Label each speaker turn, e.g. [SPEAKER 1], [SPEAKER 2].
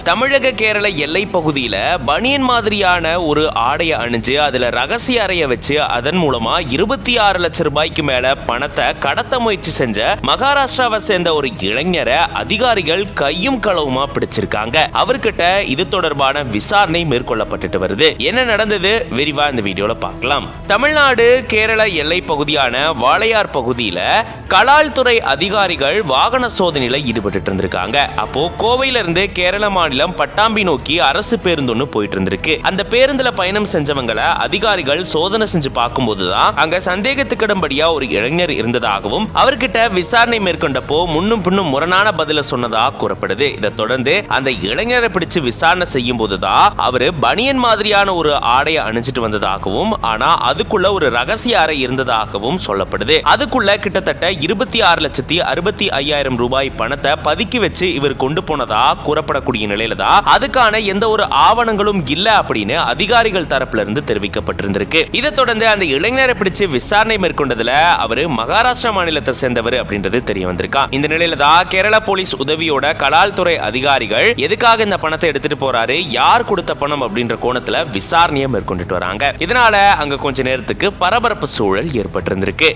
[SPEAKER 1] தமிழக கேரள எல்லை பகுதியில பனியன் மாதிரியான ஒரு ஆடைய அணிஞ்சு அதுல ரகசிய அறைய வச்சு அதன் மூலமா 26 லட்சம் ரூபாய்க்கு மேல பணத்தை கடத்த முயற்சி செஞ்ச மகாராஷ்டிராவை சேர்ந்த ஒரு இளைஞரை அதிகாரிகள் கையும் களவுமா பிடிச்சிருக்காங்க. அவர்கிட்ட இது தொடர்பான விசாரணை மேற்கொள்ளப்பட்டு வருது. என்ன நடந்தது விரிவா இந்த வீடியோல பார்க்கலாம். தமிழ்நாடு கேரள எல்லை பகுதியான வாளையார் பகுதியில கலால் துறை அதிகாரிகள் வாகன சோதனையில ஈடுபட்டு இருந்திருக்காங்க. அப்போ கோவையில இருந்து கேரள மாநிலம் பட்டாம்பி நோக்கி அரசு பேருந்து ஒன்று போயிட்டு இருந்திருக்கு. அந்த பேருந்துல பயணம் செஞ்சவங்களை அதிகாரிகள் சோதனை செஞ்சு பார்க்கும்போதுதான் அங்க சந்தேகத்துக்கிடம்படியா ஒரு இளைஞர் இருந்ததாகவும் அவர்கிட்ட விசாரணை மேற்கொண்டப்போ முன்னும் பின்னும் முரணான பதில சொன்னதா கூறப்படுது. இதை தொடர்ந்து அந்த இளைஞரை பிடிச்சு விசாரணை செய்யும் போதுதான் அவரு பனியன் மாதிரியான ஒரு ஆடையை அணிஞ்சிட்டு வந்ததாகவும் ஆனா அதுக்குள்ள ஒரு ரகசிய அறை இருந்ததாகவும் சொல்லப்படுது. அதுக்குள்ள கிட்டத்தட்ட 26,65,000 ரூபாய் பணத்தை பதுக்கி வச்சு இவர் கொண்டு போனதா கூறப்படக்கூடிய நிலையில தான் அதுக்கான எந்த ஒரு ஆவணங்களும் இல்ல அப்படின்னு அதிகாரிகள் தரப்புல இருந்து தெரிவிக்கப்பட்டிருந்திருக்கு. இதை தொடர்ந்து அந்த இளைஞரை பிடிச்சு விசாரணை மேற்கொண்டதுல அவரு மகாராஷ்டிரா மாநிலத்தை சேர்ந்தவர் அப்படின்றது தெரிய வந்திருக்கான். இந்த நிலையில தான் கேரள போலீஸ் உதவியோட கலால் துறை அதிகாரிகள் எதுக்காக இந்த பணத்தை எடுத்துட்டு போறாரு, யார் கொடுத்த பணம் அப்படின்ற கோணத்துல விசாரணையை மேற்கொண்டுட்டு வராங்க. இதனால அங்க கொஞ்ச நேரத்துக்கு பரபரப்பு சூழல் ஏற்பட்டிருந்திருக்கு.